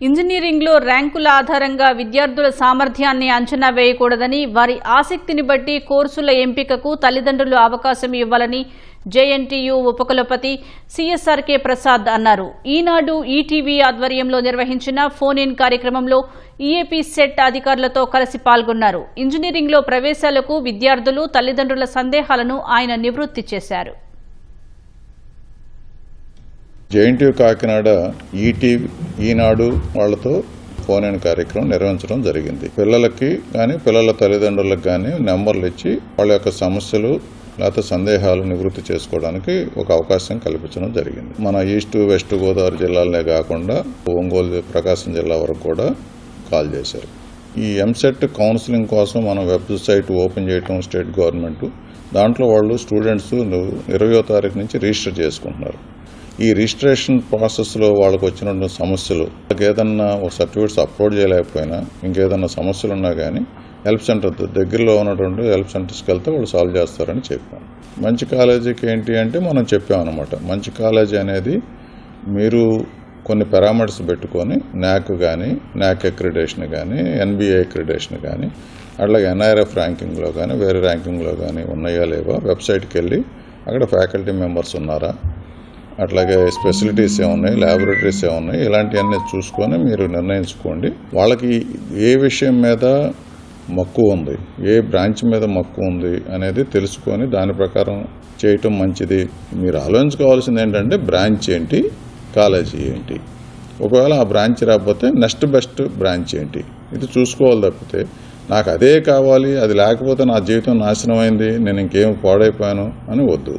ఇంజనీరింగ్లో ర్యాంకుల ఆధారంగా విద్యార్థుల సామర్థ్యాన్ని అంచనా వేయకూడదని, వారి ఆసక్తిని బట్టి కోర్సుల ఎంపికకు తల్లిదండ్రులు అవకాశం ఇవ్వాలని జేఎన్టీయూ ఉపకులపతి సిఎస్ఆర్కే ప్రసాద్ అన్నారు. ఈనాడు ఈటీవీ ఆధ్వర్యంలో నిర్వహించిన ఫోన్ ఇన్ కార్యక్రమంలో ఈఏపీ సెట్ అధికారులతో కలిసి పాల్గొన్నారు. ఇంజనీరింగ్లో ప్రవేశాలకు విద్యార్థులు, తల్లిదండ్రుల సందేహాలను ఆయన నివృత్తి చేశారు. జేఎన్టీయూ కాకినాడ ఈనాడు వాళ్లతో ఫోన్ ఇన్ కార్యక్రమం నిర్వహించడం జరిగింది. పిల్లలకి కానీ పిల్లల తల్లిదండ్రులకు కానీ నెంబర్లు ఇచ్చి వాళ్ళ యొక్క సమస్యలు లేకపోతే సందేహాలు నివృత్తి చేసుకోవడానికి ఒక అవకాశం కల్పించడం జరిగింది. మన ఈస్ట్ వెస్ట్ గోదావరి జిల్లాలనే కాకుండా ఒంగోలు, ప్రకాశం జిల్లా వరకు కూడా కాల్ చేశారు. ఈ ఎంసెట్ కౌన్సిలింగ్ కోసం మనం వెబ్సైట్ ఓపెన్ చేయటం స్టేట్ గవర్నమెంట్, దాంట్లో వాళ్ళు స్టూడెంట్స్ 20వ తారీఖు నుంచి రిజిస్టర్ చేసుకుంటున్నారు. ఈ రిజిస్ట్రేషన్ ప్రాసెస్లో వాళ్ళకు వచ్చిన సమస్యలు, వాళ్ళకి ఏదన్నా సర్టిఫికేట్స్ అప్లోడ్ చేయలేకపోయినా ఇంకేదన్నా సమస్యలు ఉన్నా కానీ హెల్ప్ సెంటర్ దగ్గరలో ఉన్నటువంటి హెల్ప్ సెంటర్స్కి వెళ్తే వాళ్ళు సాల్వ్ చేస్తారని చెప్పాం. మంచి కాలేజీకి ఏంటి అంటే మనం చెప్పామన్నమాట. మంచి కాలేజీ అనేది మీరు కొన్ని పారామీటర్స్ పెట్టుకొని NAC కానీ, NAC అక్రిడేషన్ కానీ, NBA అక్రిడేషన్ కానీ, అట్లాగే NIRF ర్యాంకింగ్లో కానీ వేరే ర్యాంకింగ్లో కానీ ఉన్నాయా లేవా వెబ్సైట్కి వెళ్ళి అక్కడ ఫ్యాకల్టీ మెంబర్స్ ఉన్నారా, అట్లాగే ఫెసిలిటీస్ ఏమున్నాయి, ల్యాబొరేటరీస్ ఏమున్నాయి, ఇలాంటివన్నీ చూసుకొని మీరు నిర్ణయించుకోండి. వాళ్ళకి ఏ విషయం మీద మక్కువ ఉంది, ఏ బ్రాంచ్ మీద మక్కువ ఉంది అనేది తెలుసుకొని దాని ప్రకారం చేయటం మంచిది. మీరు ఆలోచించుకోవాల్సింది ఏంటంటే బ్రాంచ్ ఏంటి, కాలేజీ ఏంటి, ఒకవేళ ఆ బ్రాంచ్ రాకపోతే నెక్స్ట్ బెస్ట్ బ్రాంచ్ ఏంటి, ఇది చూసుకోవాలి తప్పితే నాకు అదే కావాలి, అది లేకపోతే నా జీవితం నాశనం అయింది, నేను ఇంకేం పాడైపోయాను అని వద్దు.